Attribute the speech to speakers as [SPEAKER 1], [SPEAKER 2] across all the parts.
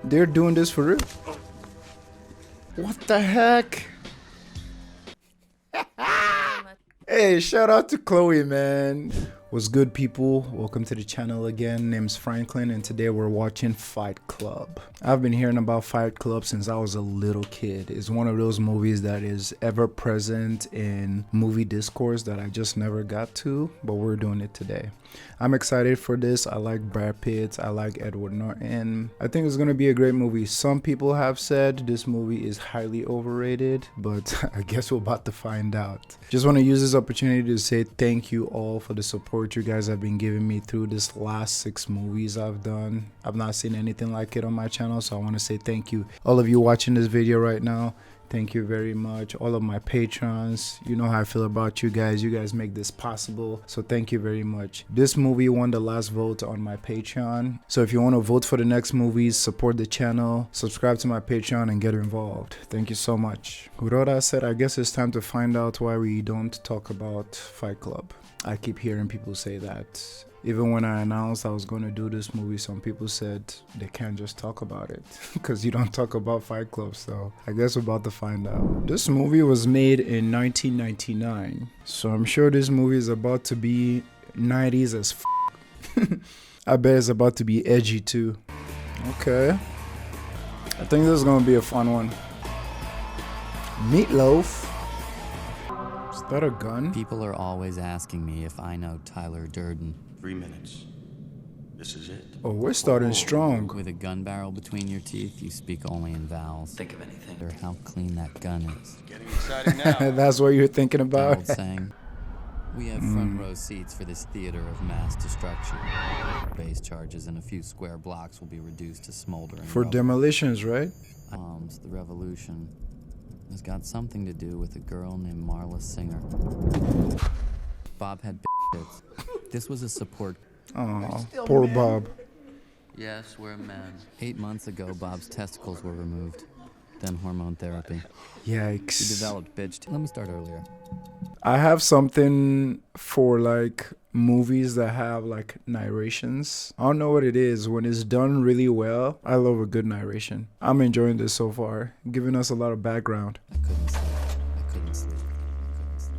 [SPEAKER 1] They're doing this for real? What the heck? Hey, shout out to Chloe, man. What's good, people? Welcome to the channel again. Name's Franklin, and today we're watching Fight Club. I've been hearing about Fight Club since I was a little kid. It's one of those movies that is ever present in movie discourse that I just never got to, but we're doing it today. I'm excited for this. I like Brad Pitt. I like Edward Norton. I think it's gonna be a great movie. Some people have said this movie is highly overrated, but I guess we're about to find out. Just want to use this opportunity to say thank you all for the support you guys have been giving me through this last 6 movies I've done. I've not seen anything like it on my channel, so I want to say thank you. All of you watching this video right now, thank you very much. All of my patrons, you know how I feel about you guys. You guys make this possible, so thank you very much. This movie won the last vote on my Patreon, so if you want to vote for the next movies, support the channel, subscribe to my Patreon, and get involved. Thank you so much. With all that said, I guess it's time to find out why we don't talk about Fight Club. I keep hearing people say that. Even when I announced I was going to do this movie, some people said they can't just talk about it because you don't talk about Fight Club. So I guess we're about to find out. This movie was made in 1999, so I'm sure this movie is about to be 90s as f. I bet it's about to be edgy too. Okay, I think this is going to be a fun one. Meatloaf. Is that a gun?
[SPEAKER 2] People are always asking me if I know Tyler Durden.
[SPEAKER 3] 3 minutes. This is it.
[SPEAKER 1] Oh, we're starting strong.
[SPEAKER 2] With a gun barrel between your teeth, you speak only in vowels.
[SPEAKER 4] Think of anything.
[SPEAKER 2] Or how clean that gun is.
[SPEAKER 3] Getting exciting now.
[SPEAKER 1] That's what you're thinking
[SPEAKER 2] The
[SPEAKER 1] about?
[SPEAKER 2] old saying, we have front row seats for this theater of mass destruction. Base charges in a few square blocks will be reduced to smoldering
[SPEAKER 1] For
[SPEAKER 2] rubble.
[SPEAKER 1] demolitions, right?
[SPEAKER 2] The revolution has got something to do with a girl named Marla Singer. Bob had tits. This was a support.
[SPEAKER 1] Oh, poor Bob.
[SPEAKER 2] Yes, we're men. 8 months ago, Bob's testicles were removed. Then hormone therapy. He
[SPEAKER 1] Yikes.
[SPEAKER 2] developed bitch. Let me start earlier.
[SPEAKER 1] I have something for like movies that have like narrations. I don't know what it is. When it's done really well, I love a good narration. I'm enjoying this so far, giving us a lot of background.
[SPEAKER 2] I couldn't sleep. I couldn't sleep.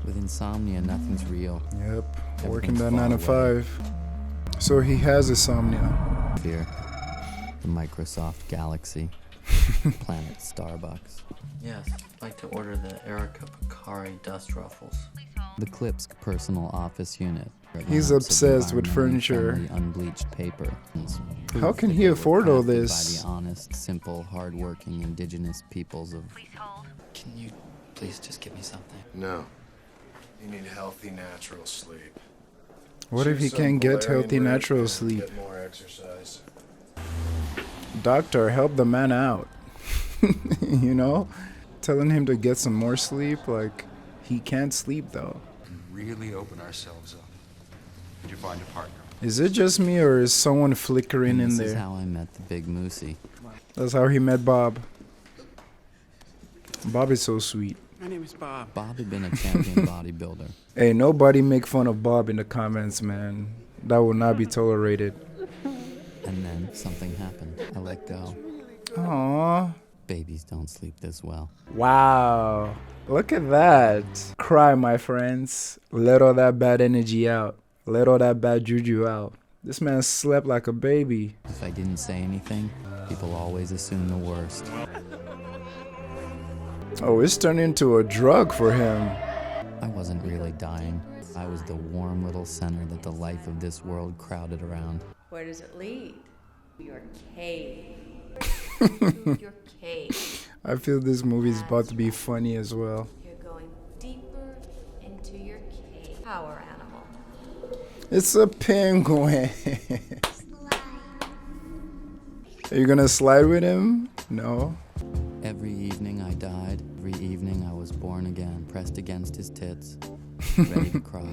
[SPEAKER 2] With insomnia, nothing's real.
[SPEAKER 1] Yep, working
[SPEAKER 2] Everything's
[SPEAKER 1] that
[SPEAKER 2] far
[SPEAKER 1] 9 to
[SPEAKER 2] away.
[SPEAKER 1] 5. So he has insomnia.
[SPEAKER 2] Fear. The Microsoft Galaxy. Planet Starbucks.
[SPEAKER 4] Yes, I'd like to order the Erica Picari dust ruffles.
[SPEAKER 2] The Klipsk personal office unit.
[SPEAKER 1] He's
[SPEAKER 2] Maps of
[SPEAKER 1] obsessed with
[SPEAKER 2] environmentally
[SPEAKER 1] furniture.
[SPEAKER 2] friendly, unbleached paper.
[SPEAKER 1] How
[SPEAKER 2] Proof
[SPEAKER 1] can
[SPEAKER 2] that
[SPEAKER 1] he
[SPEAKER 2] they were
[SPEAKER 1] afford all
[SPEAKER 2] crafted
[SPEAKER 1] this?
[SPEAKER 2] By the honest, simple, hardworking indigenous peoples of.
[SPEAKER 4] Can you please just give me something?
[SPEAKER 5] No. You need healthy, natural sleep.
[SPEAKER 1] What if he
[SPEAKER 5] Choose
[SPEAKER 1] can't
[SPEAKER 5] some
[SPEAKER 1] get
[SPEAKER 5] valerian
[SPEAKER 1] healthy
[SPEAKER 5] root
[SPEAKER 1] natural
[SPEAKER 5] and
[SPEAKER 1] sleep?
[SPEAKER 5] Get more exercise.
[SPEAKER 1] Doctor, help the man out. You know? Telling him to get some more sleep, like he can't sleep though.
[SPEAKER 3] Really open ourselves up. Did you find a partner?
[SPEAKER 1] Is it just me or is someone flickering in
[SPEAKER 2] This is
[SPEAKER 1] there?
[SPEAKER 2] how I met the big moosey.
[SPEAKER 1] That's how he met Bob. Bob is so sweet.
[SPEAKER 6] My name is Bob.
[SPEAKER 2] Bob had been a champion bodybuilder.
[SPEAKER 1] Hey, nobody make fun of Bob in the comments, man. That will not be tolerated.
[SPEAKER 2] And then something happened. I let go.
[SPEAKER 1] Aww.
[SPEAKER 2] Babies don't sleep this well.
[SPEAKER 1] Wow. Look at that. Cry, my friends. Let all that bad energy out. Let all that bad juju out. This man slept like a baby.
[SPEAKER 2] If I didn't say anything, people always assume the worst.
[SPEAKER 1] Oh, it's turned into a drug for him.
[SPEAKER 2] I wasn't really dying. I was the warm little center that the life of this world crowded around.
[SPEAKER 7] Where does it lead? Your cave. To your cave.
[SPEAKER 1] I feel this movie is about to be funny as well.
[SPEAKER 7] You're going deeper into your cave. Power animal.
[SPEAKER 1] It's a penguin. Are you gonna slide with him? No.
[SPEAKER 2] Every evening I died. Every evening I was born again, pressed against his tits, ready to cry.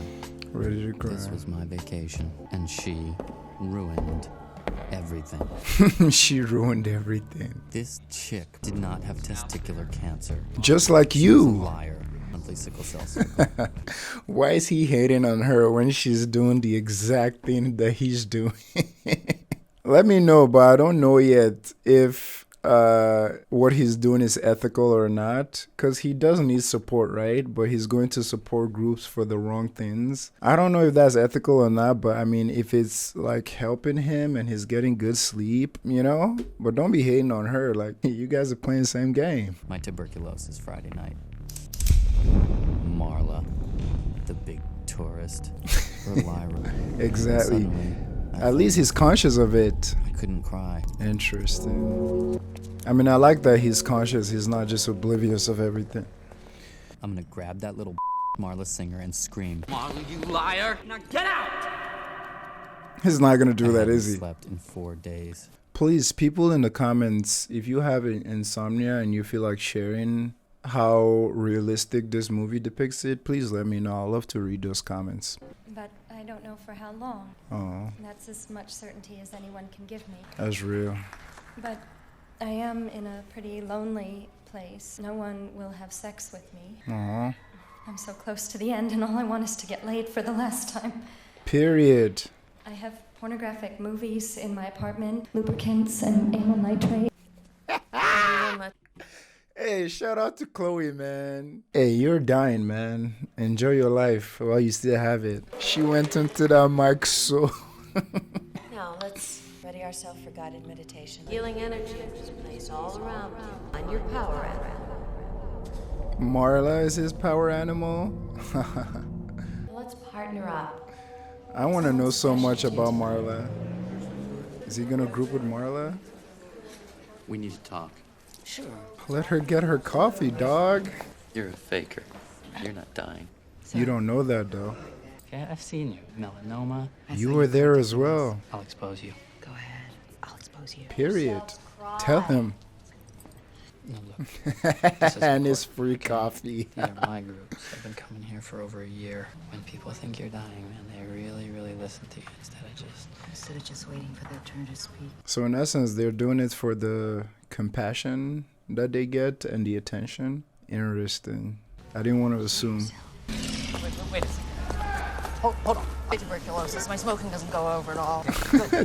[SPEAKER 1] Ready to cry.
[SPEAKER 2] This was my vacation, and she ruined everything.
[SPEAKER 1] She ruined everything.
[SPEAKER 2] This chick did not have testicular cancer.
[SPEAKER 1] Just like
[SPEAKER 2] She was a
[SPEAKER 1] you.
[SPEAKER 2] liar. Monthly sickle cell circle.
[SPEAKER 1] Why is he hating on her when she's doing the exact thing that he's doing? Let me know, but I don't know yet if what he's doing is ethical or not, because he does need support, right? But he's going to support groups for the wrong things. I don't know if that's ethical or not, but I mean, if it's like helping him and he's getting good sleep, you know. But don't be hating on her. Like, you guys are playing the same game.
[SPEAKER 2] My tuberculosis Friday night. Marla, the big tourist. Or Lyra.
[SPEAKER 1] Exactly.
[SPEAKER 2] Suddenly,
[SPEAKER 1] At least he's conscious of it.
[SPEAKER 2] I couldn't cry.
[SPEAKER 1] Interesting. I mean, I like that he's conscious. He's not just oblivious of everything.
[SPEAKER 2] I'm gonna grab that little Marla singer and scream.
[SPEAKER 6] Marla, you liar! Now get out!
[SPEAKER 1] He's not gonna do
[SPEAKER 2] I
[SPEAKER 1] that,
[SPEAKER 2] haven't
[SPEAKER 1] is he?
[SPEAKER 2] slept in 4 days.
[SPEAKER 1] Please, people in the comments, if you have insomnia and you feel like sharing how realistic this movie depicts it, please let me know. I'd love to read those comments.
[SPEAKER 8] But I don't know for how long.
[SPEAKER 1] Oh,
[SPEAKER 8] That's as much certainty as anyone can give me.
[SPEAKER 1] that's real.
[SPEAKER 8] But I am in a pretty lonely place. No one will have sex with me.
[SPEAKER 1] Aw.
[SPEAKER 8] I'm so close to the end, and all I want is to get laid for the last time.
[SPEAKER 1] Period.
[SPEAKER 8] I have pornographic movies in my apartment, lubricants and amyl nitrate.
[SPEAKER 1] Hey, shout out to Chloe, man. Hey, you're dying, man. Enjoy your life while you still have it. She went into that mic so...
[SPEAKER 7] Now let's ready ourselves for guided meditation. Healing energy is placed all around you. On your power animal.
[SPEAKER 1] Marla is his power animal?
[SPEAKER 7] Let's partner up.
[SPEAKER 1] I want to know so much about Marla. Is he gonna group with Marla?
[SPEAKER 4] We need to talk.
[SPEAKER 6] Sure.
[SPEAKER 1] Let her get her coffee, dog.
[SPEAKER 4] You're a faker. You're not dying.
[SPEAKER 1] You don't know that, though.
[SPEAKER 9] Okay, I've seen you. Melanoma.
[SPEAKER 1] You were there as well.
[SPEAKER 9] I'll expose you.
[SPEAKER 7] Go ahead. I'll expose you.
[SPEAKER 1] Period. Tell him.
[SPEAKER 9] No, look. This is
[SPEAKER 1] And it's
[SPEAKER 9] important,
[SPEAKER 1] free
[SPEAKER 9] okay?
[SPEAKER 1] coffee.
[SPEAKER 9] These are my groups. I've been coming here for over a year. When people think you're dying, man, they really, really listen to you instead of just
[SPEAKER 7] waiting for their turn to speak.
[SPEAKER 1] So in essence, they're doing it for the compassion that they get and the attention. Interesting. I didn't want to assume.
[SPEAKER 9] Wait a second. Hold on.
[SPEAKER 7] Tuberculosis. My smoking doesn't go over at all.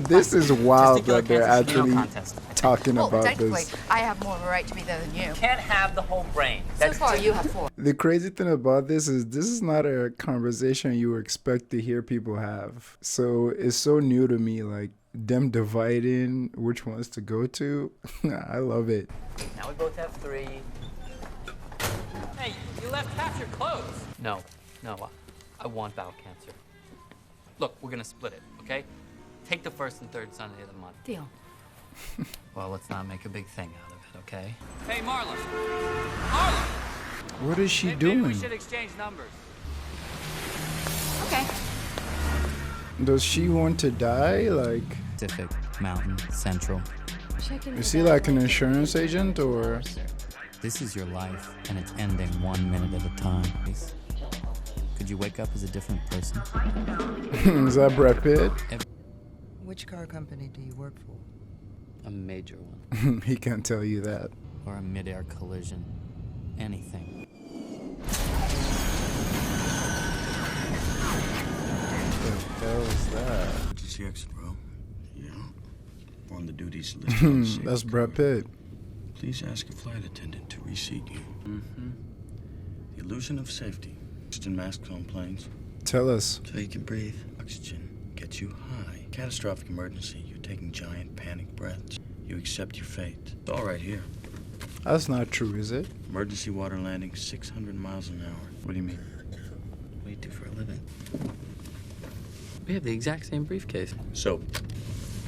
[SPEAKER 1] This is wild
[SPEAKER 9] Testicular
[SPEAKER 1] that they're
[SPEAKER 9] cancer is a
[SPEAKER 1] actually
[SPEAKER 9] contest.
[SPEAKER 1] talking
[SPEAKER 7] Well,
[SPEAKER 1] about
[SPEAKER 7] technically,
[SPEAKER 1] this.
[SPEAKER 7] I have more of a right to be there than you.
[SPEAKER 6] Can't have the whole brain.
[SPEAKER 7] So far, you have 4.
[SPEAKER 1] The crazy thing about this is not a conversation you expect to hear people have. So it's so new to me, like them dividing which ones to go to. I love it.
[SPEAKER 6] Now we both have 3. Hey, you left half your clothes.
[SPEAKER 9] No, I want bowel cancer. Look, we're gonna split it, okay? Take the first and third Sunday of the month.
[SPEAKER 7] Deal.
[SPEAKER 2] Well, let's not make a big thing out of it, okay?
[SPEAKER 6] Hey, Marla. Marla!
[SPEAKER 1] What is she
[SPEAKER 6] Maybe
[SPEAKER 1] doing?
[SPEAKER 6] we should exchange numbers.
[SPEAKER 7] Okay.
[SPEAKER 1] Does she want to die? Like,
[SPEAKER 2] Pacific, Mountain, Central.
[SPEAKER 1] is he like an insurance agent or?
[SPEAKER 2] This is your life, and it's ending 1 minute at a time. Please. Could you wake up as a different person?
[SPEAKER 1] Is that Brad Pitt?
[SPEAKER 10] Which car company do you work for?
[SPEAKER 2] A major one.
[SPEAKER 1] He can't tell you that.
[SPEAKER 2] Or a mid-air collision. Anything.
[SPEAKER 1] What the hell is that?
[SPEAKER 5] Emergency exit row. Yeah. On the duties list. on the safety
[SPEAKER 1] That's Brad
[SPEAKER 5] card.
[SPEAKER 1] Pitt.
[SPEAKER 5] Please ask a flight attendant to reseat you. Mm-hmm. The illusion of safety. Oxygen masks on planes.
[SPEAKER 1] Tell us.
[SPEAKER 5] So you can breathe. Oxygen gets you high. Catastrophic emergency. You're taking giant panic breaths. You accept your fate. It's all right here.
[SPEAKER 1] That's not true, is it?
[SPEAKER 5] Emergency water landing 600 miles an hour. What do you mean?
[SPEAKER 4] What do you do for a living? We have the exact same briefcase.
[SPEAKER 5] Soap.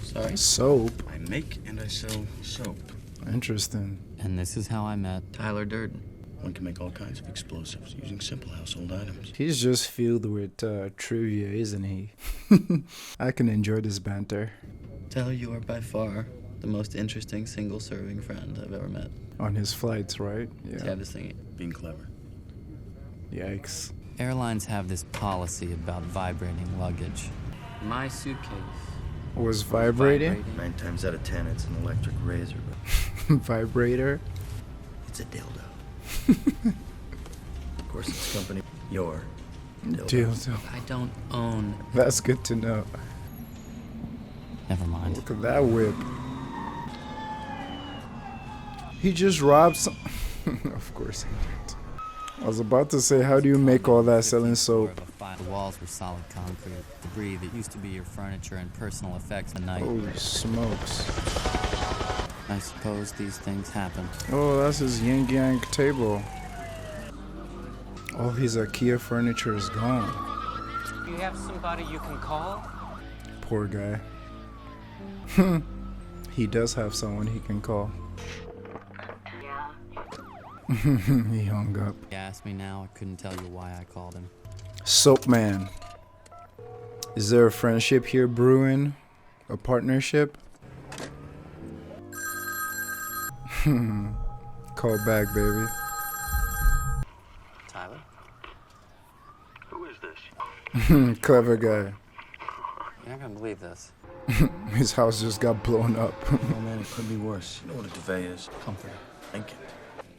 [SPEAKER 5] Sorry?
[SPEAKER 1] Soap.
[SPEAKER 5] I make and I sell soap.
[SPEAKER 1] Interesting.
[SPEAKER 2] And this is how I met
[SPEAKER 4] Tyler Durden.
[SPEAKER 5] One can make all kinds of explosives using simple household items.
[SPEAKER 1] He's just filled with trivia, isn't he? I can enjoy this banter.
[SPEAKER 4] Tyler, you are by far the most interesting single-serving friend I've ever met.
[SPEAKER 1] On his flights, right?
[SPEAKER 4] Yeah, this thing.
[SPEAKER 5] Being clever.
[SPEAKER 1] Yikes.
[SPEAKER 2] Airlines have this policy about vibrating luggage.
[SPEAKER 4] My suitcase.
[SPEAKER 1] Was vibrating?
[SPEAKER 5] 9 times out of 10, it's an electric razor.
[SPEAKER 1] Vibrator?
[SPEAKER 5] It's a dildo. Of course, it's company. Your dildo.
[SPEAKER 1] Dildo.
[SPEAKER 4] I don't own.
[SPEAKER 1] That's good to know.
[SPEAKER 2] Never mind.
[SPEAKER 1] Look at that whip. He just robbed some. Of course he did. I was about to say, how do you make all that selling soap?
[SPEAKER 2] The walls were solid concrete. Debris that used to be your furniture and personal effects at night.
[SPEAKER 1] Holy smokes.
[SPEAKER 2] I suppose these things happen.
[SPEAKER 1] Oh, that's his yin yang table. All his IKEA furniture is gone.
[SPEAKER 6] Do you have somebody you can call?
[SPEAKER 1] Poor guy. He does have someone he can call. He hung up.
[SPEAKER 2] You asked me now, I couldn't tell you why I called him.
[SPEAKER 1] Soap man. Is there a friendship here brewing? A partnership? Call back, baby.
[SPEAKER 2] Tyler?
[SPEAKER 3] Who is this?
[SPEAKER 1] Clever guy.
[SPEAKER 2] You're not gonna believe this.
[SPEAKER 1] His house just got blown up.
[SPEAKER 5] Oh man, it could be worse. You know what a duvet is?
[SPEAKER 2] Comfort.
[SPEAKER 5] Lincoln.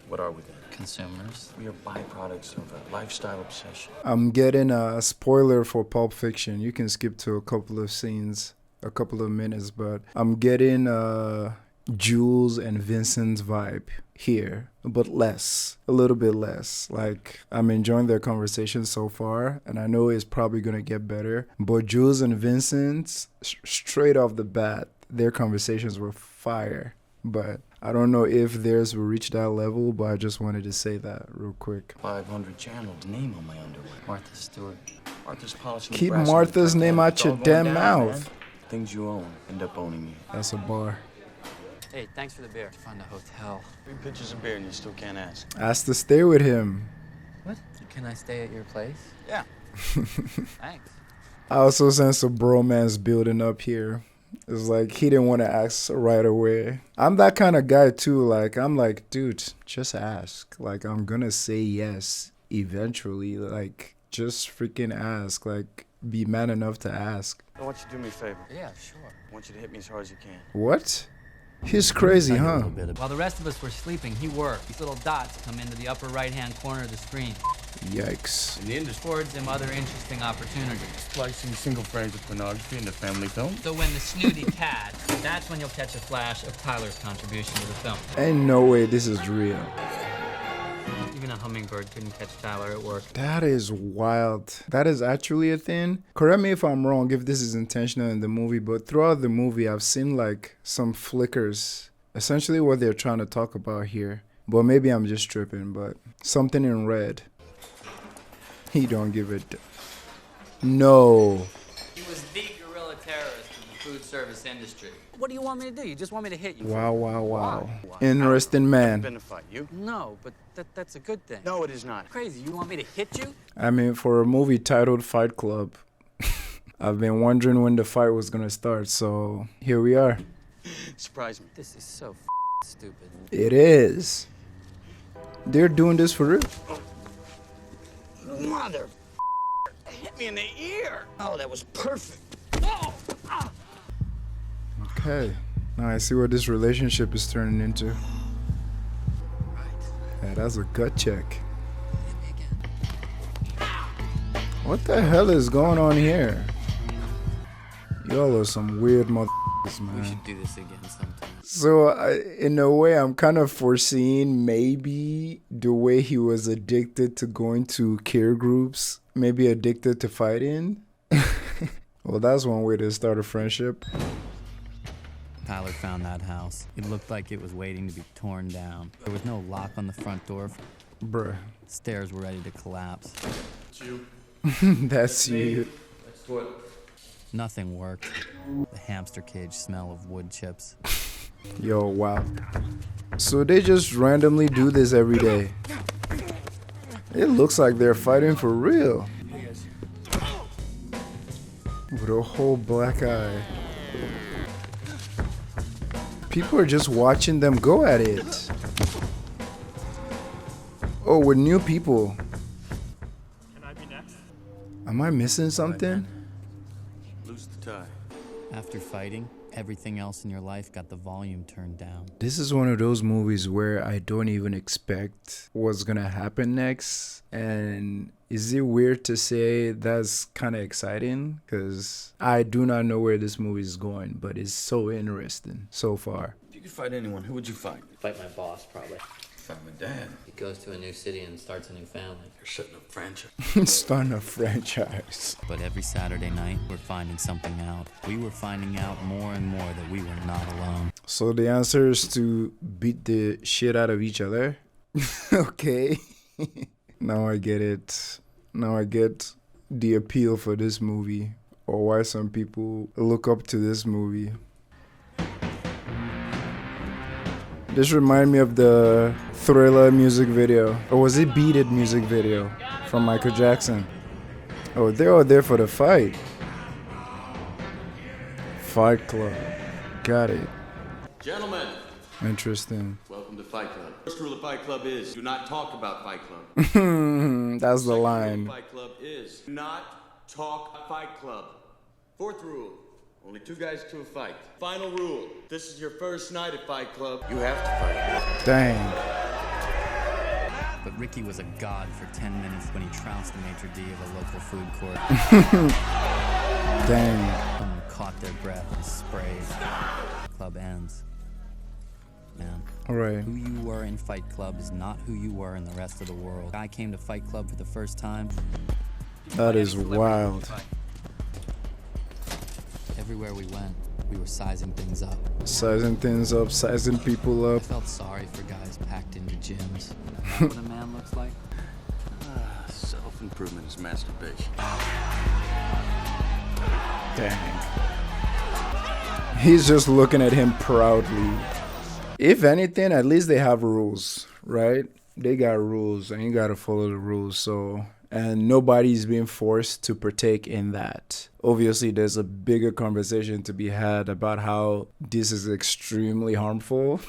[SPEAKER 5] What are we then?
[SPEAKER 2] Consumers.
[SPEAKER 5] We are byproducts of a lifestyle obsession.
[SPEAKER 1] I'm getting a spoiler for Pulp Fiction. You can skip to a couple of scenes, a couple of minutes, but I'm getting Jules and Vincent's vibe here, but less, a little bit less. Like, I'm enjoying their conversation so far, and I know it's probably gonna get better, but Jules and Vincent's, straight off the bat, their conversations were fire. But I don't know if theirs will reach that level, but I just wanted to say that real quick.
[SPEAKER 5] 500 channels. Name on my underwear.
[SPEAKER 2] Martha Stewart.
[SPEAKER 5] Martha's polishing.
[SPEAKER 1] Keep
[SPEAKER 5] brass
[SPEAKER 1] Martha's
[SPEAKER 5] on the
[SPEAKER 1] name out your
[SPEAKER 5] doggone
[SPEAKER 1] damn
[SPEAKER 5] down,
[SPEAKER 1] mouth.
[SPEAKER 5] man. Things you own end up owning you.
[SPEAKER 1] That's a bar.
[SPEAKER 6] Hey, thanks for the beer.
[SPEAKER 2] Find a hotel.
[SPEAKER 5] 3 pitchers of beer and you still can't ask.
[SPEAKER 1] Asked to stay with him.
[SPEAKER 2] What? Can I stay at your place?
[SPEAKER 5] Yeah.
[SPEAKER 2] Thanks.
[SPEAKER 1] I also sense a bromance building up here. It's like he didn't want to ask right away. I'm that kind of guy too. Like, I'm like, dude, just ask. Like, I'm gonna say yes eventually. Like, just freaking ask. Like, be man enough to ask.
[SPEAKER 5] I want you to do me a favor.
[SPEAKER 2] Yeah, sure.
[SPEAKER 5] I want you to hit me as hard as you can.
[SPEAKER 1] What? He's crazy, huh?
[SPEAKER 6] While the rest of us were sleeping, he worked. These little dots come into the upper right-hand corner of the screen.
[SPEAKER 1] Yikes.
[SPEAKER 5] In the industry,
[SPEAKER 6] Affords him other interesting opportunities.
[SPEAKER 5] splicing single frames of pornography into family film.
[SPEAKER 6] So when the snooty cat, that's when you'll catch a flash of Tyler's contribution to the film.
[SPEAKER 1] Ain't no way this is real.
[SPEAKER 6] Even a hummingbird couldn't catch Tyler at work.
[SPEAKER 1] That is wild. That is actually a thing. Correct me if I'm wrong, if this is intentional in the movie, but throughout the movie, I've seen like some flickers. Essentially what they're trying to talk about here. But maybe I'm just tripping, but something in red. He don't give it. No.
[SPEAKER 6] He was the guerrilla terrorist of the food service industry. What do you want me to do? You just want me to hit you?
[SPEAKER 1] Wow, wow, wow.
[SPEAKER 6] Why?
[SPEAKER 1] Interesting
[SPEAKER 5] Been
[SPEAKER 1] man.
[SPEAKER 5] a fight, you?
[SPEAKER 6] No, but that's a good thing.
[SPEAKER 5] No, it is not.
[SPEAKER 6] Crazy. You want me to hit you?
[SPEAKER 1] I mean, for a movie titled Fight Club, I've been wondering when the fight was gonna start, so here we are.
[SPEAKER 5] Surprise me.
[SPEAKER 6] This is so stupid.
[SPEAKER 1] It is. They're doing this for real.
[SPEAKER 5] Mother. Hit me in the ear. Oh, that was perfect.
[SPEAKER 1] Okay. Now I see what this relationship is turning into. Yeah, that's a gut check. What the hell is going on here? Y'all are some weird motherfuckers, man.
[SPEAKER 2] We should do this again sometime.
[SPEAKER 1] So, in a way, I'm kind of foreseeing maybe the way he was addicted to going to care groups, maybe addicted to fighting. Well, that's one way to start a friendship.
[SPEAKER 2] Tyler found that house. It looked like it was waiting to be torn down. There was no lock on the front door.
[SPEAKER 1] Bruh.
[SPEAKER 2] Stairs were ready to collapse.
[SPEAKER 1] That's you.
[SPEAKER 2] Nothing worked. The hamster cage smell of wood chips.
[SPEAKER 1] Yo, wow. So they just randomly do this every day. It looks like they're fighting for real. With a whole black eye. People are just watching them go at it. Oh, with new people.
[SPEAKER 11] Can I be next?
[SPEAKER 1] Am I missing something?
[SPEAKER 5] Lose the tie.
[SPEAKER 2] After fighting, Everything else in your life got the volume turned down.
[SPEAKER 1] This is one of those movies where I don't even expect what's gonna happen next. And is it weird to say that's kind of exciting? Because I do not know where this movie is going, but it's so interesting so far.
[SPEAKER 5] If you could fight anyone, who would you fight?
[SPEAKER 9] Fight my boss, probably.
[SPEAKER 5] Fight my dad.
[SPEAKER 6] He goes to a new city and starts a new family.
[SPEAKER 5] You're setting up franchise.
[SPEAKER 1] Starting a franchise.
[SPEAKER 2] But every Saturday night, we're finding something out. We were finding out more and more that we were not alone.
[SPEAKER 1] So the answer is to beat the shit out of each other? Okay. Now I get it. Now I get the appeal for this movie, or why some people look up to this movie. This reminds me of the Thriller music video. Or was it Beat It music video from Michael Jackson? Oh, they're all there for the fight. Fight Club. Got it.
[SPEAKER 12] Gentlemen,
[SPEAKER 1] Interesting.
[SPEAKER 12] welcome to Fight Club. First rule of Fight Club is do not talk about Fight Club.
[SPEAKER 1] That's the
[SPEAKER 12] Second rule
[SPEAKER 1] line.
[SPEAKER 12] of Fight Club is do not talk Fight Club. Fourth rule, only 2 guys to a fight. Final rule, this is your first night at Fight Club. You have to fight.
[SPEAKER 1] Dang.
[SPEAKER 2] But Ricky was a god for 10 minutes when he trounced the maitre d' of a local food court.
[SPEAKER 1] Dang.
[SPEAKER 2] Someone caught their breath and sprayed. Club ends. Man,
[SPEAKER 1] Right.
[SPEAKER 2] who you were in Fight Club is not who you were in the rest of the world. I came to Fight Club for the first time.
[SPEAKER 1] That is wild.
[SPEAKER 2] Everywhere we went, we were sizing things up.
[SPEAKER 1] Sizing things up, sizing people
[SPEAKER 2] I
[SPEAKER 1] up.
[SPEAKER 2] felt sorry for guys packed into gyms. Is that what a man looks like?
[SPEAKER 5] Self-improvement is masturbation.
[SPEAKER 1] Dang. He's just looking at him proudly. If anything, at least they have rules, right? They got rules and you gotta follow the rules. So, and nobody's being forced to partake in that. Obviously, there's a bigger conversation to be had about how this is extremely harmful,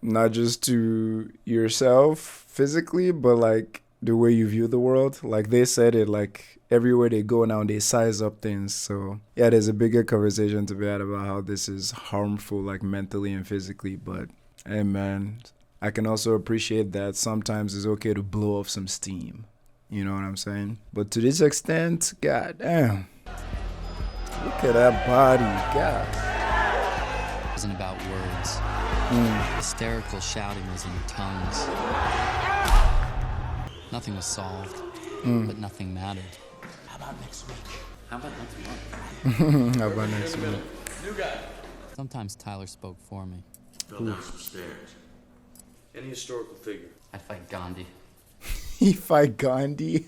[SPEAKER 1] not just to yourself physically, but like the way you view the world. Like they said it, like everywhere they go now, they size up things. So yeah, there's a bigger conversation to be had about how this is harmful, like mentally and physically. But hey, man, I can also appreciate that sometimes it's okay to blow off some steam. You know what I'm saying? But to this extent, god damn. Look at that body, god.
[SPEAKER 2] It wasn't about words. Hysterical shouting was in tongues. Nothing was solved, but nothing mattered.
[SPEAKER 12] How about next week?
[SPEAKER 6] How about next month?
[SPEAKER 1] How about next week?
[SPEAKER 12] New guy.
[SPEAKER 2] Sometimes Tyler spoke for me.
[SPEAKER 5] Fell down some stairs. Any historical figure?
[SPEAKER 6] I'd fight Gandhi.
[SPEAKER 1] He fight Gandhi.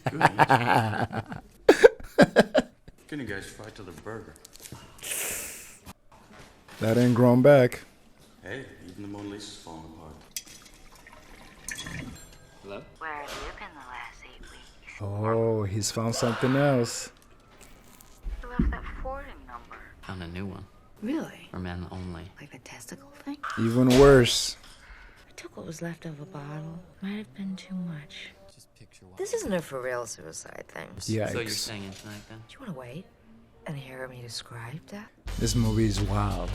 [SPEAKER 5] Can you guys fight to the burger?
[SPEAKER 1] That ain't grown back.
[SPEAKER 5] Hey, even the Mona Lisa's falling apart.
[SPEAKER 6] Hello?
[SPEAKER 7] Where have you been the last 8 weeks?
[SPEAKER 1] Oh, he's found something else.
[SPEAKER 7] You left that forwarding number.
[SPEAKER 6] Found a new one.
[SPEAKER 7] Really?
[SPEAKER 6] For men only.
[SPEAKER 7] Like the testicle thing?
[SPEAKER 1] Even worse.
[SPEAKER 7] I took what was left of a bottle. Might have been too much.
[SPEAKER 2] Just picture what.
[SPEAKER 7] This isn't a for real suicide thing.
[SPEAKER 1] Yikes.
[SPEAKER 6] So you're staying in tonight then?
[SPEAKER 7] Do you want to wait and hear me describe that?
[SPEAKER 1] This movie is wild.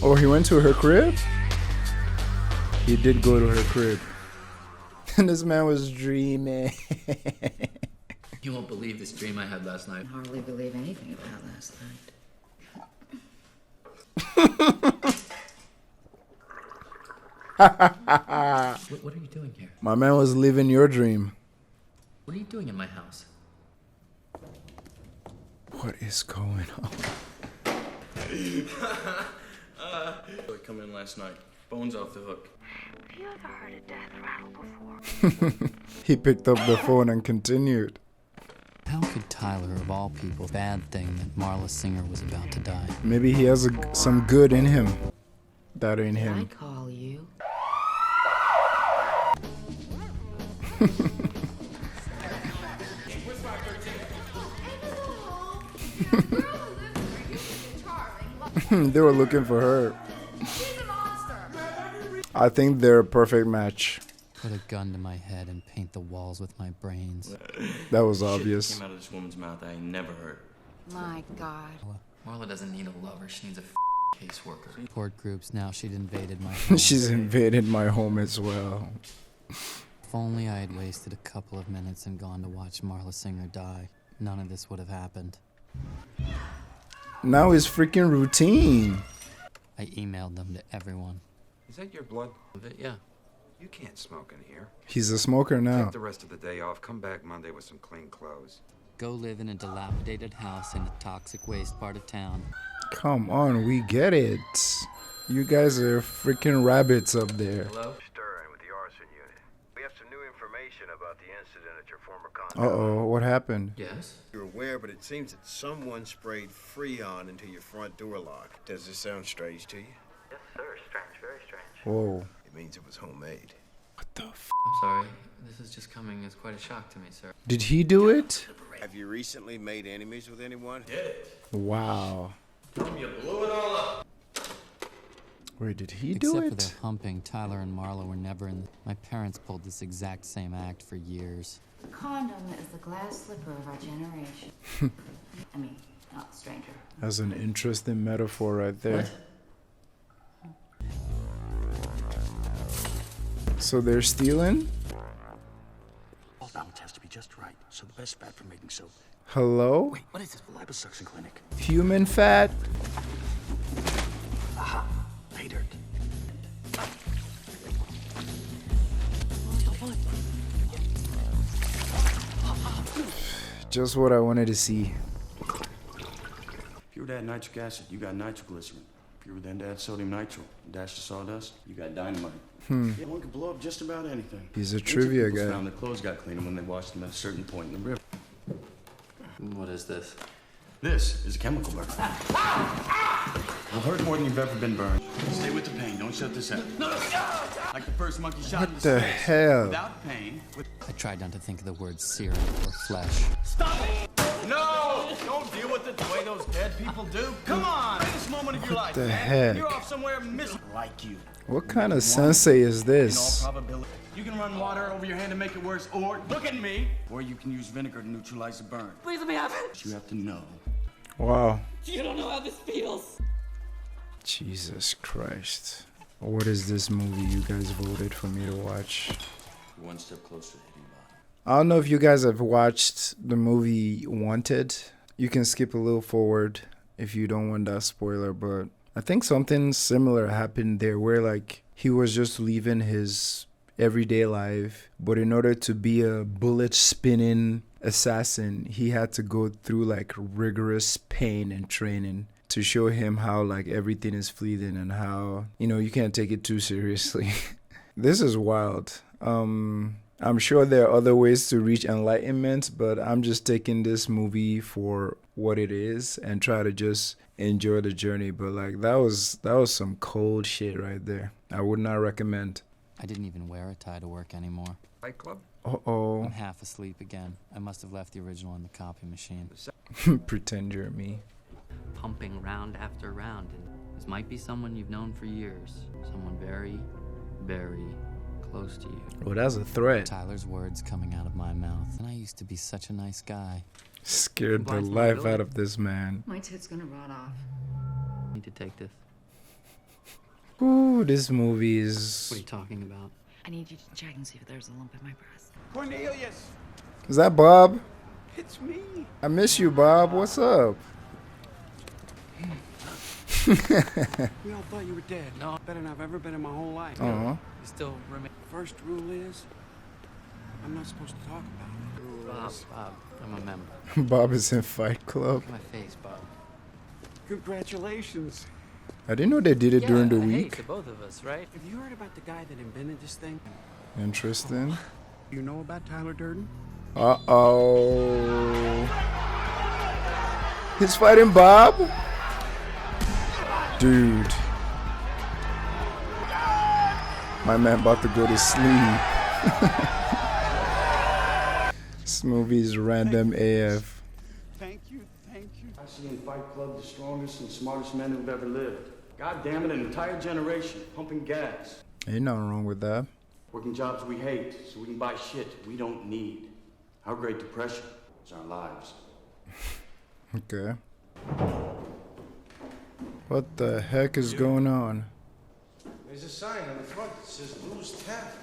[SPEAKER 1] Oh, he went to her crib? He did go to her crib. And this man was dreaming.
[SPEAKER 6] You won't believe this dream I had last night.
[SPEAKER 7] I hardly believe anything about last night.
[SPEAKER 6] What are you doing here?
[SPEAKER 1] My man was living your dream.
[SPEAKER 6] What are you doing in my house?
[SPEAKER 1] What is going on?
[SPEAKER 5] I come in last night. Bones off the hook.
[SPEAKER 7] Have you ever heard a death rattle before?
[SPEAKER 1] He picked up the phone and continued.
[SPEAKER 2] How could Tyler, of all people, bad thing that Marla Singer was about to die?
[SPEAKER 1] Maybe he has some good in him. That ain't
[SPEAKER 7] I
[SPEAKER 1] him.
[SPEAKER 7] call you.
[SPEAKER 1] They were looking for her. I think they're a perfect match.
[SPEAKER 2] Put a gun to my head and paint the walls with my brains.
[SPEAKER 1] That was
[SPEAKER 5] Shit
[SPEAKER 1] obvious.
[SPEAKER 5] came out of this woman's mouth I ain't never heard.
[SPEAKER 7] My God.
[SPEAKER 2] Marla doesn't need a lover, she needs a caseworker. Support groups, now she'd invaded my home.
[SPEAKER 1] She's invaded my home as well.
[SPEAKER 2] If only I had wasted a couple of minutes and gone to watch Marla Singer die, none of this would have happened.
[SPEAKER 1] Now it's freaking routine.
[SPEAKER 2] I emailed them to everyone.
[SPEAKER 3] Is that your blood?
[SPEAKER 2] Yeah.
[SPEAKER 3] You can't smoke in here.
[SPEAKER 1] He's a smoker now.
[SPEAKER 3] Take the rest of the day off. Come back Monday with some clean clothes.
[SPEAKER 2] Go live in a dilapidated house in the toxic waste part of town.
[SPEAKER 1] Come on, we get it. You guys are freaking rabbits up there.
[SPEAKER 2] Hello?
[SPEAKER 13] Stirring with the arson unit. We have some new information about the incident at your former condo.
[SPEAKER 1] Uh-oh, what happened?
[SPEAKER 2] Yes?
[SPEAKER 14] You're aware, but it seems that someone sprayed Freon into your front door lock. Does this sound strange to you?
[SPEAKER 13] Yes, sir. Strange. Very strange.
[SPEAKER 1] Whoa.
[SPEAKER 14] It means it was homemade.
[SPEAKER 1] What the f?
[SPEAKER 2] I'm sorry. This is just coming as quite a shock to me, sir.
[SPEAKER 1] Did he do it?
[SPEAKER 14] Have you recently made enemies with anyone?
[SPEAKER 12] Did it.
[SPEAKER 1] Wow.
[SPEAKER 12] Tell them you blew it all up.
[SPEAKER 1] Wait, did he do
[SPEAKER 2] Except
[SPEAKER 1] it?
[SPEAKER 2] for their humping, Tyler and Marla were never in. My parents pulled this exact same act for years.
[SPEAKER 7] The condom is the glass slipper of our generation. I mean, not the stranger.
[SPEAKER 1] That's an interesting metaphor right there.
[SPEAKER 2] What?
[SPEAKER 1] So they're stealing?
[SPEAKER 5] All balance has to be just right, so the best fat for making soap.
[SPEAKER 1] Hello?
[SPEAKER 5] Wait, what is this? Liposuction clinic.
[SPEAKER 1] Human fat?
[SPEAKER 5] Aha, pay dirt.
[SPEAKER 1] Just what I wanted to see.
[SPEAKER 5] If you were to add nitric acid, you got nitroglycerin. If you were then to add sodium nitro, dash the sawdust, you got dynamite. Yeah, one could blow up just about anything.
[SPEAKER 1] He's a trivia
[SPEAKER 5] People
[SPEAKER 1] guy.
[SPEAKER 5] found their clothes got cleaner when they washed them at a certain point in the river.
[SPEAKER 2] What is this?
[SPEAKER 5] This is a chemical burn. It'll hurt more than you've ever been burned. Stay with the pain. Don't shut this out. Like the first monkey shot in
[SPEAKER 1] What
[SPEAKER 5] the
[SPEAKER 1] the
[SPEAKER 5] face.
[SPEAKER 1] hell?
[SPEAKER 5] Without pain.
[SPEAKER 2] I tried not to think of the word serum or flesh.
[SPEAKER 12] Stop it! No! Don't deal with it the way those dead people do. Come on! Greatest moment of your life,
[SPEAKER 1] the
[SPEAKER 12] man.
[SPEAKER 1] heck?
[SPEAKER 12] You're off somewhere miserable.
[SPEAKER 5] Like you.
[SPEAKER 1] What kind of sensei is
[SPEAKER 5] In all
[SPEAKER 1] this?
[SPEAKER 5] probability. You can run water over your hand to make it worse, or look at me. Or you can use vinegar to neutralize the burn.
[SPEAKER 6] Please let me have it.
[SPEAKER 5] But you have to know.
[SPEAKER 1] Wow.
[SPEAKER 6] You don't know how this feels.
[SPEAKER 1] Jesus Christ. What is this movie you guys voted for me to watch?
[SPEAKER 5] One step closer to hitting bottom.
[SPEAKER 1] I don't know if you guys have watched the movie Wanted. You can skip a little forward if you don't want that spoiler, but I think something similar happened there where like he was just leaving his everyday life, but in order to be a bullet spinning assassin, he had to go through like rigorous pain and training to show him how like everything is fleeting and how, you know, you can't take it too seriously. This is wild. I'm sure there are other ways to reach enlightenment, but I'm just taking this movie for what it is and try to just enjoy the journey. But like that was some cold shit right there. I would not recommend.
[SPEAKER 2] I didn't even wear a tie to work anymore.
[SPEAKER 3] Fight Club?
[SPEAKER 1] Uh-oh.
[SPEAKER 2] I'm half asleep again. I must have left the original in the copy machine.
[SPEAKER 1] Pretend you're me.
[SPEAKER 2] Pumping round after round, and this might be someone you've known for years. Someone very, very close to you.
[SPEAKER 1] Well, that's a threat.
[SPEAKER 2] Tyler's words coming out of my mouth. And I used to be such a nice guy.
[SPEAKER 1] Scared the life out of this man.
[SPEAKER 7] My tit's gonna rot off.
[SPEAKER 2] I need to take this.
[SPEAKER 1] Ooh, this movie is...
[SPEAKER 2] What are you talking about?
[SPEAKER 7] I need you to check and see if there's a lump in my breast.
[SPEAKER 12] Cornelius!
[SPEAKER 1] Is that Bob?
[SPEAKER 12] It's me.
[SPEAKER 1] I miss you, Bob. What's up?
[SPEAKER 11] We all thought you were dead. No, better than I've ever been in my whole life.
[SPEAKER 1] Uh-huh.
[SPEAKER 2] You still remain.
[SPEAKER 11] First rule is, I'm not supposed to talk about it.
[SPEAKER 2] Bob, I'm a member.
[SPEAKER 1] Bob is in Fight Club.
[SPEAKER 2] Look at my face, Bob.
[SPEAKER 11] Congratulations.
[SPEAKER 1] I didn't know they did it during the
[SPEAKER 6] Hey,
[SPEAKER 1] week.
[SPEAKER 6] to both of us, right?
[SPEAKER 11] Have you heard about the guy that invented this thing?
[SPEAKER 1] Interesting.
[SPEAKER 11] You know about Tyler Durden?
[SPEAKER 1] Uh-oh. He's fighting Bob? Dude. My man about to go to sleep. This movie is random AF.
[SPEAKER 11] Thank you, thank you.
[SPEAKER 5] I see in Fight Club the strongest and smartest men who've ever lived. God damn it, an entire generation pumping gas.
[SPEAKER 1] Ain't nothing wrong with that.
[SPEAKER 5] Working jobs we hate so we can buy shit we don't need. Our Great Depression is our lives.
[SPEAKER 1] Okay. What the heck is going on?
[SPEAKER 11] There's a sign on the front that says Lou's Tap.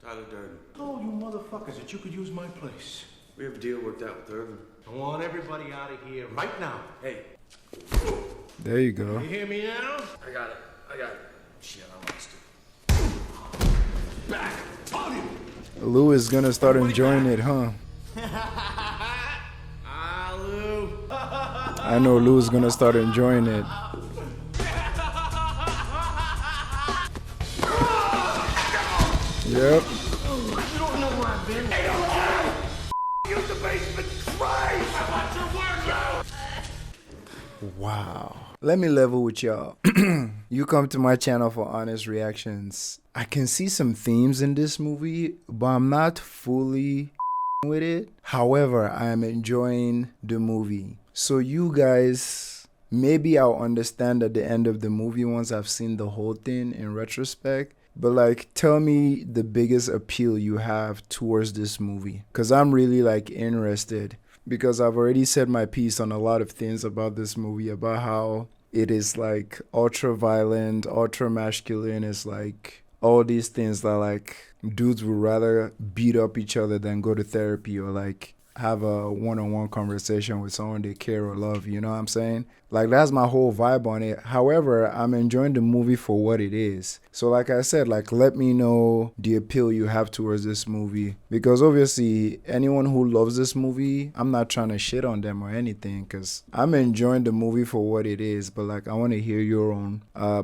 [SPEAKER 5] Tyler Durden.
[SPEAKER 11] Oh, you motherfuckers, that you could use my place.
[SPEAKER 5] We have a deal worked out with Durden.
[SPEAKER 11] I want everybody out of here right now.
[SPEAKER 5] Hey.
[SPEAKER 1] There you go.
[SPEAKER 11] You hear me now?
[SPEAKER 5] I got it. Shit, I lost it.
[SPEAKER 11] Back on him.
[SPEAKER 1] Lou is gonna start enjoying it, huh?
[SPEAKER 11] Lou.
[SPEAKER 1] I know Lou's gonna start enjoying it. Yep.
[SPEAKER 11] You don't know where I've been. Use the basement. Frays. I want your word, Lou.
[SPEAKER 1] Wow. Let me level with y'all. You come to my channel for honest reactions. I can see some themes in this movie, but I'm not fully with it. However, I am enjoying the movie. So you guys, maybe I'll understand at the end of the movie once I've seen the whole thing in retrospect. But like, tell me the biggest appeal you have towards this movie. Because I'm really like interested. Because I've already said my piece on a lot of things about this movie. About how it is like ultra violent, ultra masculine. It's like all these things that like dudes would rather beat up each other than go to therapy or like have a one-on-one conversation with someone they care or love, you know what I'm saying? Like, that's my whole vibe on it. However, I'm enjoying the movie for what it is. So like I said, like, let me know the appeal you have towards this movie, because obviously anyone who loves this movie, I'm not trying to shit on them or anything, because I'm enjoying the movie for what it is. But like, I want to hear your own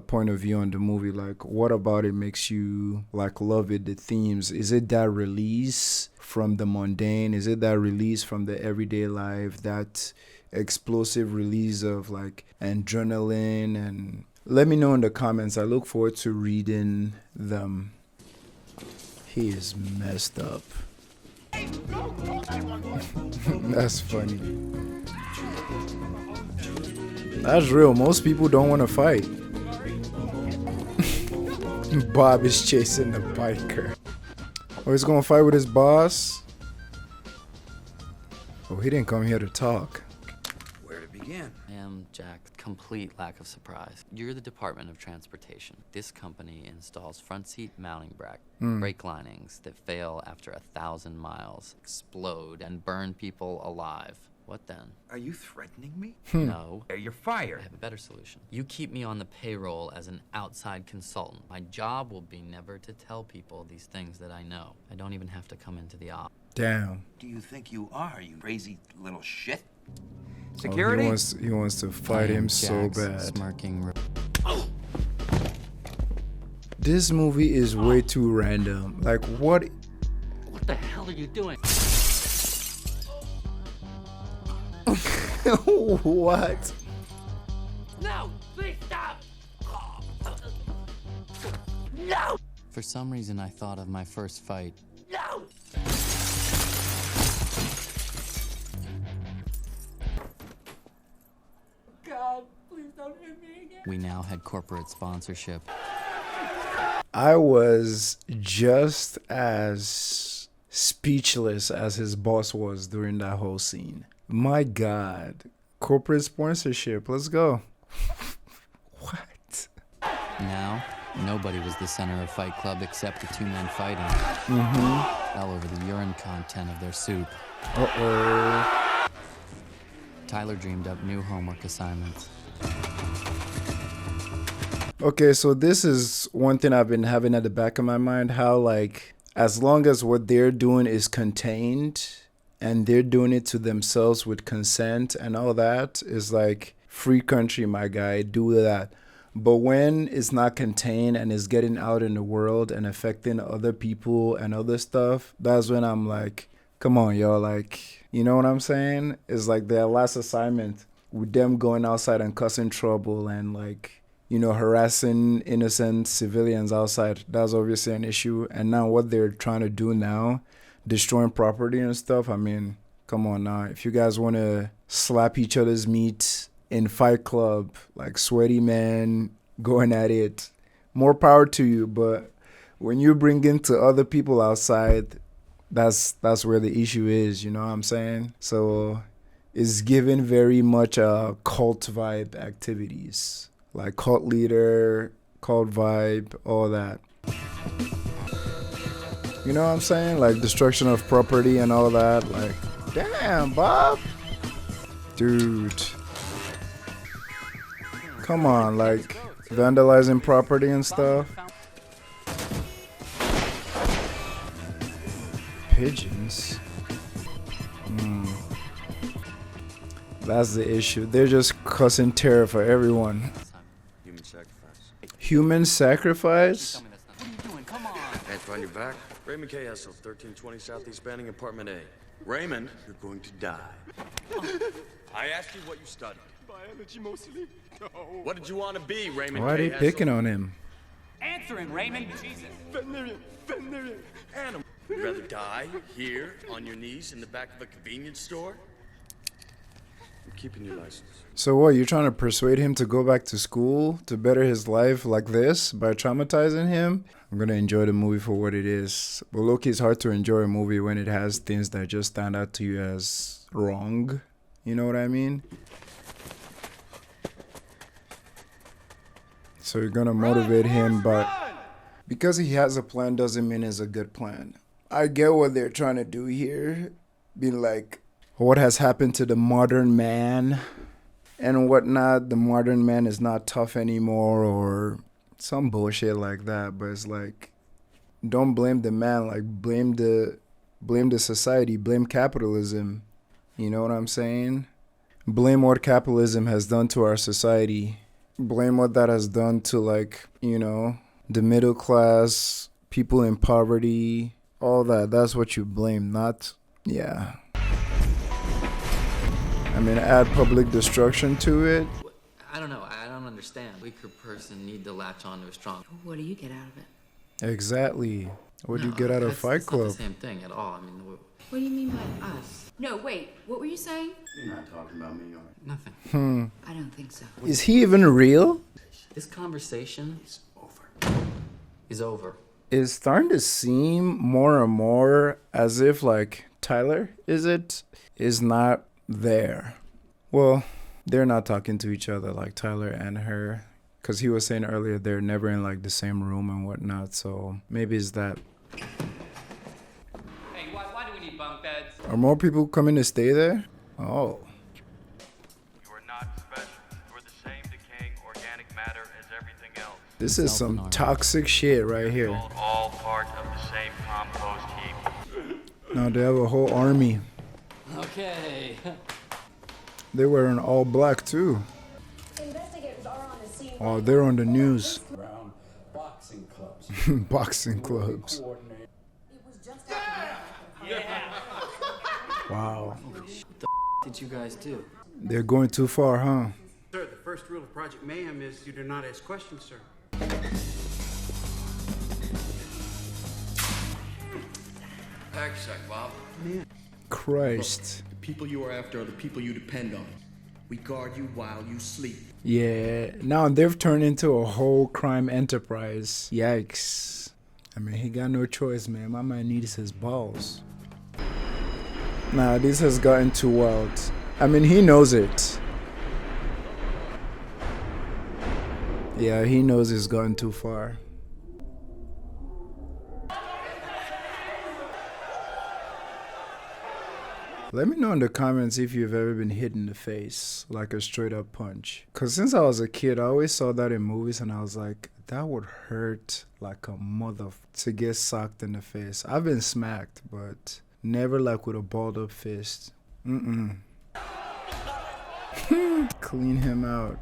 [SPEAKER 1] point of view on the movie. Like, what about it makes you like love it? The themes, is it that release from the mundane? Is it that release from the everyday life, that explosive release of like adrenaline? And let me know in the comments. I look forward to reading them. He is messed up. That's funny. That's real. Most people don't want to fight. Bob is chasing the biker. Oh, he's gonna fight with his boss? Oh, he didn't come here to talk.
[SPEAKER 2] Where to begin? I am Jack. Complete lack of surprise. You're the Department of Transportation. This company installs front seat mounting brake linings that fail after 1,000 miles, explode, and burn people alive. What then?
[SPEAKER 15] Are you threatening me?
[SPEAKER 2] No.
[SPEAKER 15] You're fired.
[SPEAKER 2] I have a better solution. You keep me on the payroll as an outside consultant. My job will be never to tell people these things that I know. I don't even have to come into the office.
[SPEAKER 1] Damn.
[SPEAKER 15] Do you think you are, you crazy little shit?
[SPEAKER 1] Security? Oh, he wants to fight him so bad.
[SPEAKER 2] Smirking.
[SPEAKER 1] This movie is way too random. Like, what?
[SPEAKER 6] What the hell are you doing?
[SPEAKER 1] What?
[SPEAKER 6] No! Please stop! No!
[SPEAKER 2] For some reason, I thought of my first fight.
[SPEAKER 6] No! God, please don't hit me again.
[SPEAKER 2] We now had corporate sponsorship.
[SPEAKER 1] I was just as speechless as his boss was during that whole scene. My God, corporate sponsorship, let's go. What?
[SPEAKER 2] Now, nobody was the center of Fight Club except the two men fighting. All over the urine content of their soup.
[SPEAKER 1] Uh-oh.
[SPEAKER 2] Tyler dreamed up new homework assignments.
[SPEAKER 1] Okay, so this is one thing I've been having at the back of my mind, how like, as long as what they're doing is contained, and they're doing it to themselves with consent and all that, is like, free country, my guy, do that. But when it's not contained and it's getting out in the world and affecting other people and other stuff, that's when I'm like, come on, y'all, like, you know what I'm saying? It's like their last assignment with them going outside and causing trouble and like, you know, harassing innocent civilians outside. That's obviously an issue. And now what they're trying to do now, destroying property and stuff, I mean, come on now. If you guys want to slap each other's meat in Fight Club, like sweaty men going at it, more power to you. But when you bring it to other people outside, that's where the issue is, you know what I'm saying? So is given very much cult vibe activities, like cult leader, cult vibe, all that. You know what I'm saying? Like destruction of property and all that. Like, damn, Bob. Dude. Come on, like vandalizing property and stuff. Pigeons. That's the issue. They're just causing terror for everyone.
[SPEAKER 5] Human sacrifice.
[SPEAKER 1] Human sacrifice?
[SPEAKER 5] What are you doing? Come on. Hands behind your back. Raymond K. Hessel, 1320 Southeast Banning, Apartment A. Raymond, you're going to die. I asked you what you studied. Biology mostly. No. What did you want to be, Raymond?
[SPEAKER 1] Why are
[SPEAKER 5] K.
[SPEAKER 1] they
[SPEAKER 5] Hessel?
[SPEAKER 1] picking on him?
[SPEAKER 6] Answering, Raymond. Jesus.
[SPEAKER 5] Veterinarian. Animal. You'd rather die here on your knees in the back of a convenience store? I'm keeping your license.
[SPEAKER 1] So what, you're trying to persuade him to go back to school to better his life like this by traumatizing him? I'm gonna enjoy the movie for what it is. But look, it's hard to enjoy a movie when it has things that just stand out to you as wrong. You know what I mean? So you're gonna motivate him, but because he has a plan doesn't mean it's a good plan. I get what they're trying to do here. Being like, what has happened to the modern man and whatnot. The modern man is not tough anymore or some bullshit like that. But it's like, don't blame the man, like blame the society, blame capitalism. You know what I'm saying? Blame what capitalism has done to our society. Blame what that has done to, like, you know, the middle class, people in poverty, all that. That's what you blame, not, yeah. I mean, add public destruction to it.
[SPEAKER 2] I don't know. I don't understand. Weaker person need to latch on to a strong.
[SPEAKER 16] What do you get out of it?
[SPEAKER 1] Exactly. What do you get out of Fight Club?
[SPEAKER 2] It's not the same thing at all. I mean,
[SPEAKER 16] what do you mean by us? No, wait. What were you saying?
[SPEAKER 5] You're not talking about me, are you?
[SPEAKER 2] nothing.
[SPEAKER 16] I don't think so.
[SPEAKER 1] Is he even real?
[SPEAKER 2] This conversation is over.
[SPEAKER 1] It's starting to seem more and more as if, like, Tyler is not there. Well, they're not talking to each other, like Tyler and her, because he was saying earlier they're never in, like, the same room and whatnot. So maybe it's that.
[SPEAKER 6] Hey, why do we need bunk beds?
[SPEAKER 1] Are more people coming to stay there? Oh.
[SPEAKER 13] You are not special. You are the same decaying organic matter as everything else.
[SPEAKER 1] This is some toxic shit right here.
[SPEAKER 13] All part of the same compost heap.
[SPEAKER 1] Now they have a whole army.
[SPEAKER 2] Okay.
[SPEAKER 1] They were in all black too.
[SPEAKER 8] Investigators are on the scene.
[SPEAKER 1] Oh, they're on the news.
[SPEAKER 17] Around boxing clubs.
[SPEAKER 1] Boxing clubs. Wow.
[SPEAKER 2] What the did you guys do?
[SPEAKER 1] They're going too far, huh?
[SPEAKER 17] Sir, the first rule of Project Mayhem is you do not ask questions, sir.
[SPEAKER 12] Back check, Bob.
[SPEAKER 1] Christ.
[SPEAKER 12] The people you are after are the people you depend on. We guard you while you sleep.
[SPEAKER 1] Yeah, now they've turned into a whole crime enterprise. Yikes. I mean, he got no choice, man. My man needs his balls. Nah, this has gotten too wild. I mean, he knows it. Yeah, he knows it's gotten too far. Let me know in the comments if you've ever been hit in the face, like a straight up punch. Cause since I was a kid, I always saw that in movies and I was like, that would hurt like a mother to get socked in the face. I've been smacked, but never like with a balled up fist. Clean him out.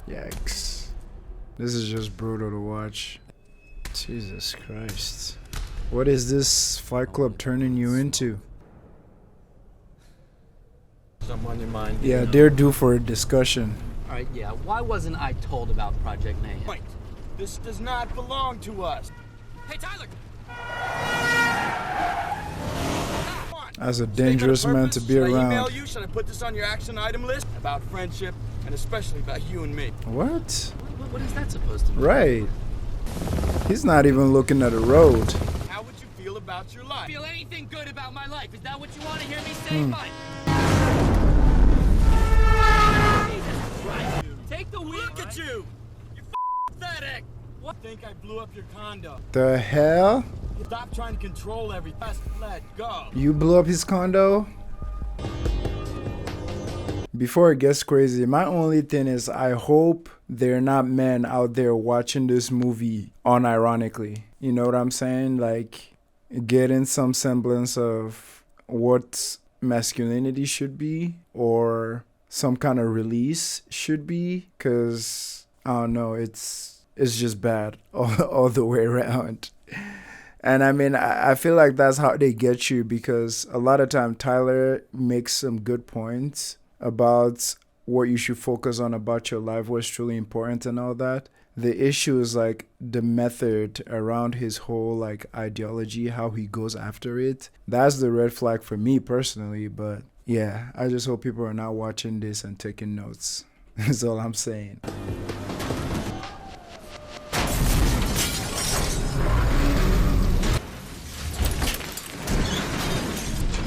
[SPEAKER 1] Yikes. This is just brutal to watch. Jesus Christ. What is this Fight Club turning you into?
[SPEAKER 18] Something on your mind?
[SPEAKER 1] Yeah, they're due for a discussion.
[SPEAKER 6] Alright, yeah. Why wasn't I told about Project Mayhem?
[SPEAKER 18] Wait. This does not belong to us.
[SPEAKER 6] Hey, Tyler!
[SPEAKER 1] That's a dangerous man to be
[SPEAKER 18] Should I
[SPEAKER 1] around.
[SPEAKER 18] email you? Should I put this on your action item list? About friendship, and especially about you and me.
[SPEAKER 1] What?
[SPEAKER 6] What is that supposed to mean?
[SPEAKER 1] Right. He's not even looking at the road.
[SPEAKER 18] How would you feel about your life.
[SPEAKER 6] Feel anything good about my life? Is that what you want to hear me say? Fine. Jesus Christ. Take the wheel.
[SPEAKER 18] Look at you! You're pathetic! What? Think I blew up your condo?
[SPEAKER 1] The hell?
[SPEAKER 18] Stop trying to control everything. Just let go.
[SPEAKER 1] You blew up his condo? Before it gets crazy, my only thing is I hope there are not men out there watching this movie unironically. You know what I'm saying? Like, getting some semblance of what masculinity should be or some kind of release should be. Because, I don't know, it's just bad all the way around. And I mean, I feel like that's how they get you, because a lot of time Tyler makes some good points about what you should focus on about your life, what's truly important and all that. The issue is like the method around his whole like ideology, how he goes after it. That's the red flag for me personally. But yeah, I just hope people are not watching this and taking notes. That's all I'm saying.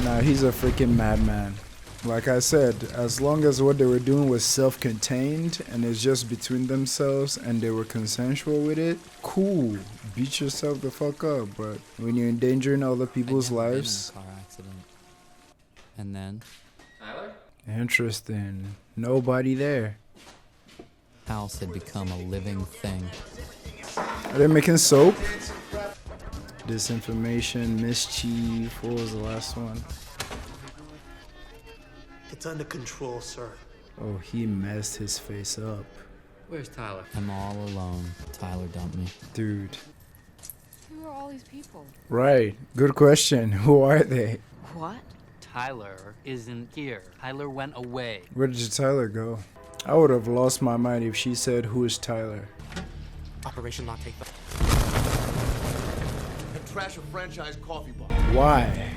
[SPEAKER 1] Nah, he's a freaking madman. Like I said, as long as what they were doing was self-contained and it's just between themselves and they were consensual with it, cool. Beat yourself the fuck up. But when you're endangering other people's lives...
[SPEAKER 2] Car accident. And then?
[SPEAKER 6] Tyler?
[SPEAKER 1] Interesting. Nobody there.
[SPEAKER 2] House had become a living thing.
[SPEAKER 1] Are they making soap? Disinformation, mischief. What was the last one?
[SPEAKER 19] It's under control, sir.
[SPEAKER 1] Oh, he messed his face up.
[SPEAKER 6] Where's Tyler?
[SPEAKER 2] I'm all alone. Tyler dumped me.
[SPEAKER 1] Dude.
[SPEAKER 16] Who are all these people?
[SPEAKER 1] Right. Good question. Who are they?
[SPEAKER 16] What?
[SPEAKER 2] Tyler isn't here. Tyler went away.
[SPEAKER 1] Where did Tyler go? I would have lost my mind if she said, "Who is Tyler?"
[SPEAKER 19] Operation Latte.
[SPEAKER 18] And trash a franchise coffee bar.
[SPEAKER 1] Why?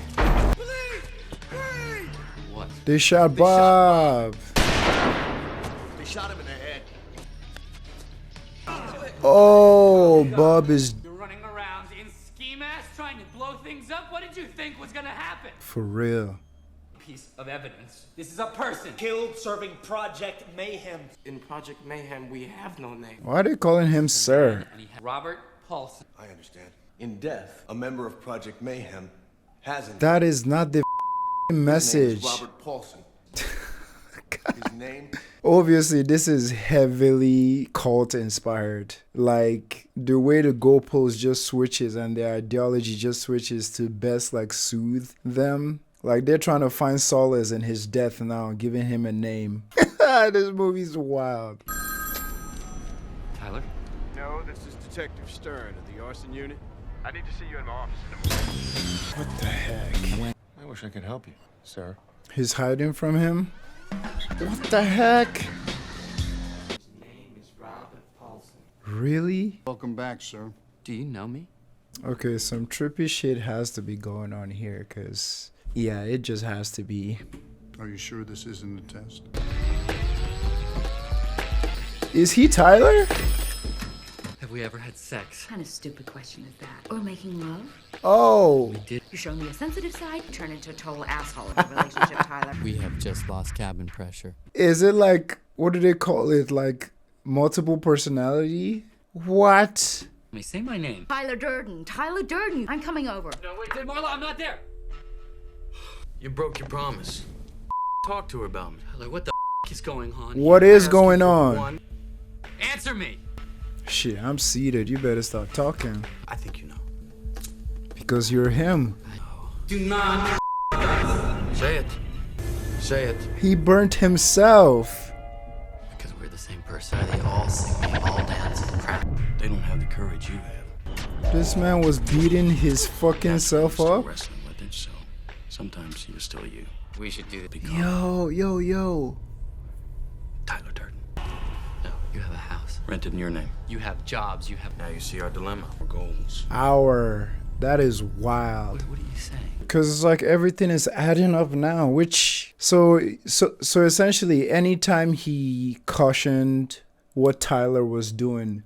[SPEAKER 6] What?
[SPEAKER 1] They shot Bob.
[SPEAKER 18] They shot him in the head.
[SPEAKER 1] Oh, Bob is...
[SPEAKER 6] You're running around in ski mask trying to blow things up? What did you think was gonna happen?
[SPEAKER 1] For real.
[SPEAKER 6] Piece of evidence. This is a person.
[SPEAKER 19] Killed serving Project Mayhem. In Project Mayhem, we have no name.
[SPEAKER 1] Why are they calling him sir?
[SPEAKER 6] Robert Paulson.
[SPEAKER 18] I understand. In death, a member of Project Mayhem hasn't.
[SPEAKER 1] That is not the message.
[SPEAKER 18] His name is Robert Paulson. His name?
[SPEAKER 1] Obviously, this is heavily cult inspired. Like, the way the goalpost just switches and their ideology just switches to best like soothe them. Like, they're trying to find solace in his death now, giving him a name. This movie's wild.
[SPEAKER 6] Tyler?
[SPEAKER 14] No, this is Detective Stern of the arson unit.
[SPEAKER 13] I need to see you in my office.
[SPEAKER 1] What the heck?
[SPEAKER 3] I wish I could help you, sir.
[SPEAKER 1] He's hiding from him? What the heck?
[SPEAKER 19] His name is Robert Paulson.
[SPEAKER 1] Really?
[SPEAKER 3] Welcome back, sir.
[SPEAKER 2] Do you know me?
[SPEAKER 1] Okay, some trippy shit has to be going on here, because, yeah, it just has to be.
[SPEAKER 3] Are you sure this isn't a test?
[SPEAKER 1] Is he Tyler?
[SPEAKER 6] Have we ever had sex?
[SPEAKER 16] What kind of stupid question is that? Or making love?
[SPEAKER 1] Oh.
[SPEAKER 16] You show me a sensitive side, turn into a total asshole in a relationship, Tyler.
[SPEAKER 2] We have just lost cabin pressure.
[SPEAKER 1] Is it like, what do they call it? Like, multiple personality? What?
[SPEAKER 6] Let me say my name.
[SPEAKER 16] Tyler Durden. Tyler Durden. I'm coming over.
[SPEAKER 6] No, wait, Marla, I'm not there.
[SPEAKER 5] You broke your promise. Talk to her about me.
[SPEAKER 6] Tyler, what the is going on?
[SPEAKER 1] What is going on?
[SPEAKER 6] Answer me.
[SPEAKER 1] Shit, I'm seated. You better start talking.
[SPEAKER 5] I think you know.
[SPEAKER 1] Because you're him.
[SPEAKER 6] Do not.
[SPEAKER 5] Say it. Say it.
[SPEAKER 1] He burnt himself.
[SPEAKER 2] Because we're the same person. They all sing me, all dance and crap.
[SPEAKER 5] They don't have the courage you have.
[SPEAKER 1] This man was beating his fucking self up.
[SPEAKER 5] Wrestling with it, so sometimes he was still you.
[SPEAKER 6] We should do it.
[SPEAKER 1] Yo.
[SPEAKER 5] Tyler Durden.
[SPEAKER 2] No, you have a house.
[SPEAKER 5] Rented in your name.
[SPEAKER 2] You have jobs. You have...
[SPEAKER 5] Now you see our dilemma. Our goals.
[SPEAKER 1] That is wild.
[SPEAKER 2] What are you saying?
[SPEAKER 1] Because it's like everything is adding up now, which... So essentially, anytime he cautioned what Tyler was doing,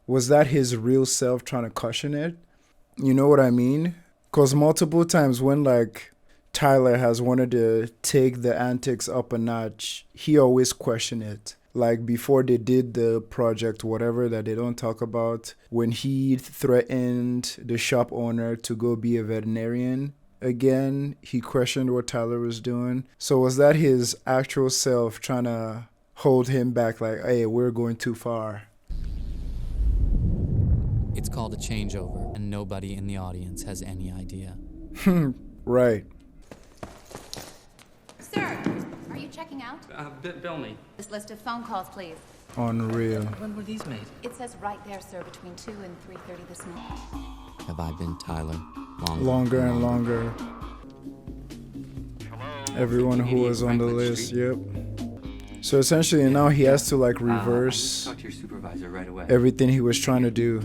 [SPEAKER 1] was that his real self trying to caution it? You know what I mean? Because multiple times when like Tyler has wanted to take the antics up a notch, he always questioned it. Like before they did the project, whatever that they don't talk about, when he threatened the shop owner to go be a veterinarian again, he questioned what Tyler was doing. So was that his actual self trying to hold him back like, hey, we're going too far?
[SPEAKER 2] It's called a changeover, and nobody in the audience has any idea.
[SPEAKER 1] Right.
[SPEAKER 16] Sir, are you checking out?
[SPEAKER 17] Bill me.
[SPEAKER 16] This list of phone calls, please.
[SPEAKER 1] Unreal.
[SPEAKER 9] When were these made?
[SPEAKER 16] It says right there, sir, between 2 and 3:30 this morning.
[SPEAKER 2] Have I been Tyler
[SPEAKER 1] longer and longer? Everyone who was on the list, yep. So essentially now he has to like reverse
[SPEAKER 2] talk to your supervisor right away.
[SPEAKER 1] everything he was trying to do.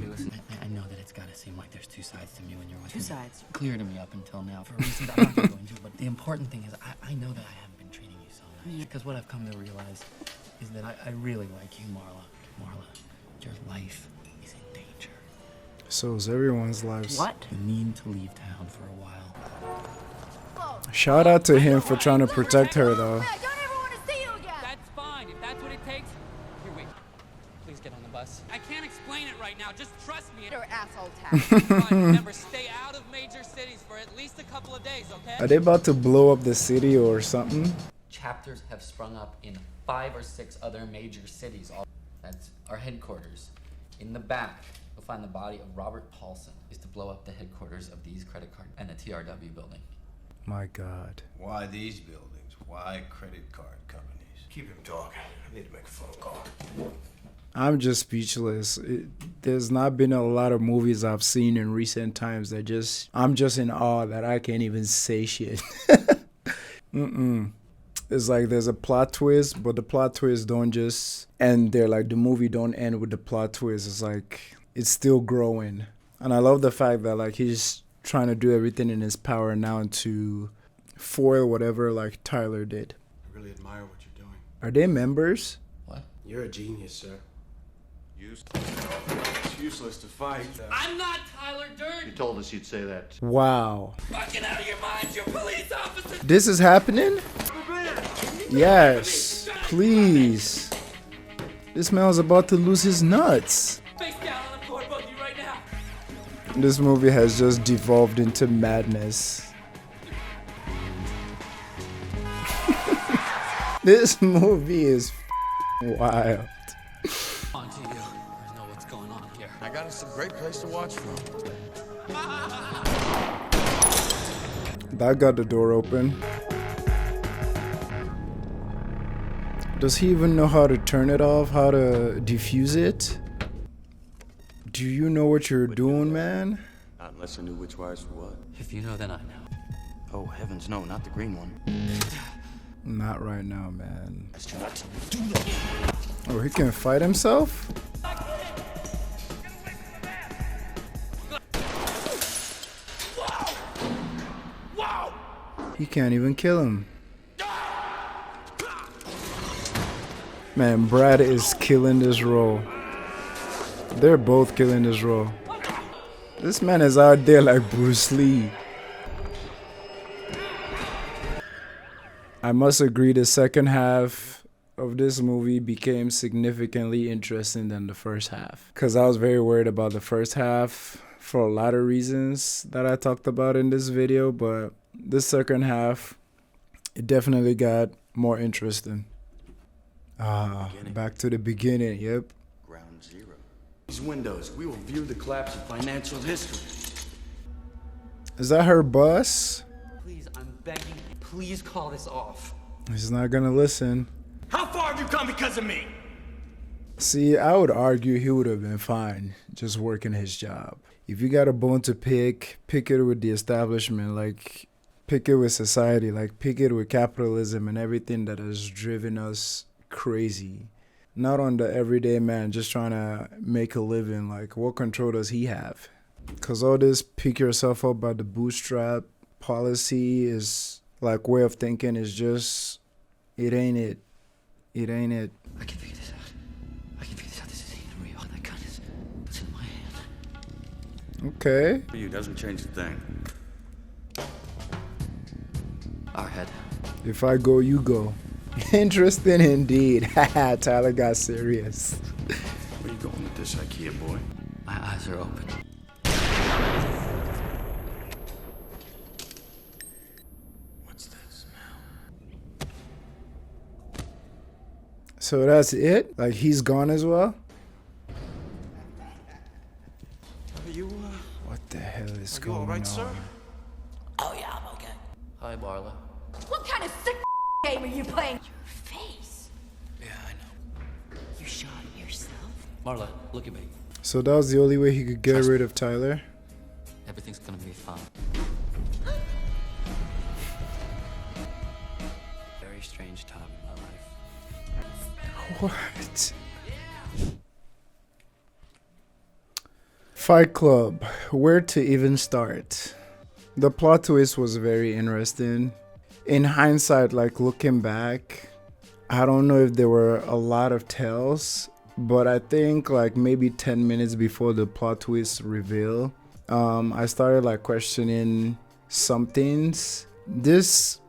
[SPEAKER 9] I know that it's gotta seem like there's two sides to me when you're with me.
[SPEAKER 16] Two sides?
[SPEAKER 9] Clear to me up until now for reasons I'm not going to go into, but the important thing is I know that I haven't been treating you so nice. Because what I've come to realize is that I really like you, Marla. Marla, your life is in danger.
[SPEAKER 1] So is everyone's lives.
[SPEAKER 9] What? You need to leave town for a while.
[SPEAKER 1] Shout out to him for trying to protect her though.
[SPEAKER 6] That's fine, if that's what it takes. Here, wait. Please get on the bus. I can't explain it right now, just trust me.
[SPEAKER 16] You're asshole tax.
[SPEAKER 6] Remember, stay out of major cities for at least a couple of days, okay?
[SPEAKER 1] Are they about to blow up the city or something?
[SPEAKER 2] Chapters have sprung up in 5 or 6 other major cities. That's our headquarters. In the back, you'll find the body of Robert Paulson. Is to blow up the headquarters of these credit card and the TRW building.
[SPEAKER 1] My God.
[SPEAKER 14] Why these buildings? Why credit card companies?
[SPEAKER 3] Keep him talking. I need to make a phone call.
[SPEAKER 1] I'm just speechless. There's not been a lot of movies I've seen in recent times that I'm just in awe that I can't even say shit. It's like there's a plot twist, but the plot twist don't just end there. Like the movie don't end with the plot twist. It's like it's still growing. And I love the fact that like he's trying to do everything in his power now to foil whatever like Tyler did.
[SPEAKER 3] I really admire what you're doing.
[SPEAKER 1] Are they members?
[SPEAKER 2] What?
[SPEAKER 3] You're a genius, sir. It's useless to fight.
[SPEAKER 6] I'm not Tyler Durden.
[SPEAKER 3] You told us you'd say that.
[SPEAKER 1] Wow.
[SPEAKER 6] Fucking out of your mind, you're police officers.
[SPEAKER 1] This is happening? Yes. Please. This man was about to lose his nuts.
[SPEAKER 6] Face down on the floor, both of you right now.
[SPEAKER 1] This movie has just devolved into madness. This movie is wild.
[SPEAKER 6] On to you. I know what's going on here.
[SPEAKER 12] I got us a great place to watch from.
[SPEAKER 1] That got the door open. Does he even know how to turn it off? How to defuse it? Do you know what you're doing, man?
[SPEAKER 12] Not unless I knew which wires for what.
[SPEAKER 2] If you know, then I know.
[SPEAKER 12] Oh, heavens, no, not the green one.
[SPEAKER 1] Not right now, man. Oh, he can fight himself? He can't even kill him. Man, Brad is killing this role. They're both killing this role. This man is out there like Bruce Lee. I must agree the second half of this movie became significantly interesting than the first half. Because I was very worried about the first half for a lot of reasons that I talked about in this video. But the second half, it definitely got more interesting. Back to the beginning, yep.
[SPEAKER 12] Ground zero. These windows, we will view the collapse of financial history.
[SPEAKER 1] Is that her bus?
[SPEAKER 6] Please, I'm begging you, please call this off.
[SPEAKER 1] He's not gonna listen.
[SPEAKER 11] How far have you come because of me?
[SPEAKER 1] See, I would argue he would have been fine just working his job. If you got a bone to pick it with the establishment, like pick it with society, like pick it with capitalism and everything that has driven us crazy. Not on the everyday man just trying to make a living. Like, what control does he have? Because all this pick yourself up by the bootstrap policy is like way of thinking is just, it ain't it. It ain't it.
[SPEAKER 9] I can figure this out. I can figure this out. This is even real. That gun is, it's in my hand.
[SPEAKER 1] Okay.
[SPEAKER 12] For you, doesn't change a thing.
[SPEAKER 1] If I go, you go. Interesting indeed. Haha, Tyler got serious.
[SPEAKER 3] Where you going with this IKEA, boy?
[SPEAKER 2] My eyes are open.
[SPEAKER 3] What's this
[SPEAKER 1] So that's it? Like he's gone as well? What the hell is going on?
[SPEAKER 19] Alright, sir?
[SPEAKER 2] Oh yeah, I'm okay. Hi, Marla.
[SPEAKER 7] What kind of sick game are you playing? Your face.
[SPEAKER 2] Yeah, I know.
[SPEAKER 7] You shot yourself?
[SPEAKER 2] Marla, look at me.
[SPEAKER 1] So that was the only way he could get rid of Tyler?
[SPEAKER 2] Everything's gonna be fine. Very strange time in my life.
[SPEAKER 1] What? Fight Club. Where to even start? The plot twist was very interesting. In hindsight, like looking back, I don't know if there were a lot of tells, but I think like maybe 10 minutes before the plot twist reveal, I started like questioning some things. This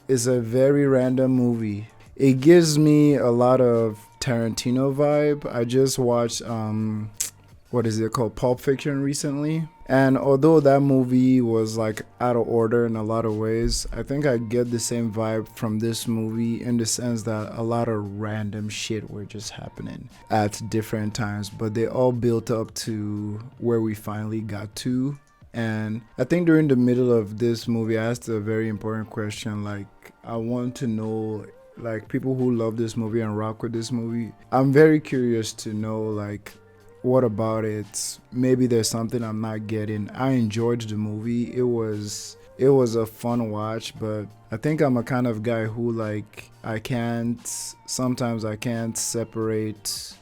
[SPEAKER 1] is a very random movie. It gives me a lot of Tarantino vibe. I just watched what is it called, Pulp Fiction recently, and although that movie was like out of order in a lot of ways, I think I get the same vibe from this movie in the sense that a lot of random shit were just happening at different times, but they all built up to where we finally got to. And I think during the middle of this movie I asked a very important question, like I want to know, like people who love this movie and rock with this movie, I'm very curious to know like what about it? Maybe there's something I'm not getting. I enjoyed the movie. It was a fun watch, but I think I'm a kind of guy who like sometimes I can't separate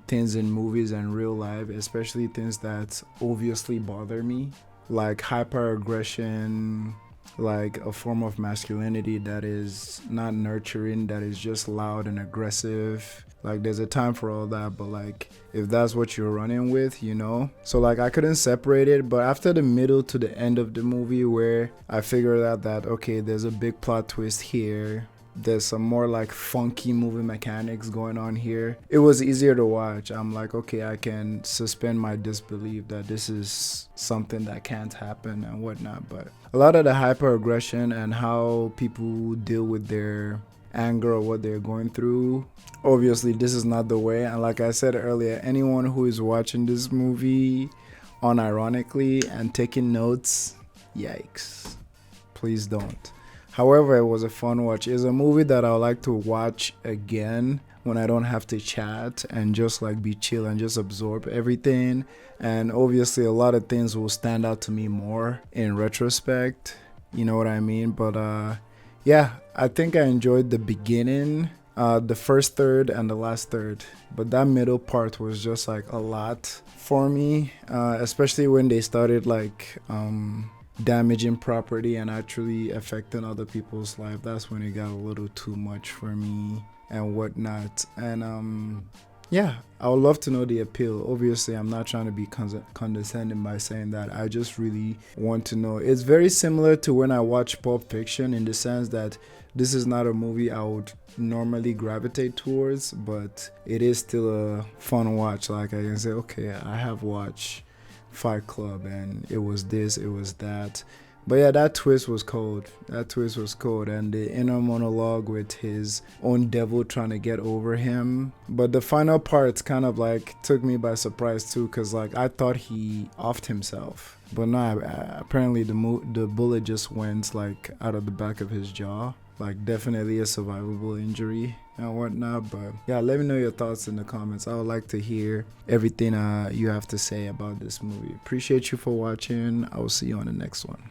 [SPEAKER 1] things in movies and real life, especially things that obviously bother me, like hyper-aggression, like a form of masculinity that is not nurturing, that is just loud and aggressive. Like there's a time for all that, but like if that's what you're running with, you know. So like I couldn't separate it, but after the middle to the end of the movie where I figured out that okay, there's a big plot twist here, there's some more like funky movie mechanics going on here, it was easier to watch. I'm like, okay, I can suspend my disbelief that this is something that can't happen and whatnot. But a lot of the hyper aggression and how people deal with their anger or what they're going through, obviously this is not the way. And like I said earlier, anyone who is watching this movie unironically and taking notes, yikes, please don't. However, it was a fun watch. It's a movie that I would like to watch again when I don't have to chat and just like be chill and just absorb everything. And obviously a lot of things will stand out to me more in retrospect, you know what I mean? But yeah, I think I enjoyed the beginning, the first third and the last third, but that middle part was just like a lot for me, especially when they started like damaging property and actually affecting other people's life. That's when it got a little too much for me and whatnot. And yeah, I would love to know the appeal. Obviously I'm not trying to be condescending by saying that. I just really want to know. It's very similar to when I watch Pulp Fiction in the sense that this is not a movie I would normally gravitate towards, but it is still a fun watch. Like I can say, okay, I have watched Fight Club and it was this, it was that. But yeah, that twist was cold. That twist was cold. And the inner monologue with his own devil trying to get over him. But the final parts kind of like took me by surprise too, because like I thought he offed himself. But no, apparently the bullet just went like out of the back of his jaw. Like definitely a survivable injury and whatnot. But yeah, let me know your thoughts in the comments. I would like to hear everything you have to say about this movie. Appreciate you for watching. I will see you on the next one.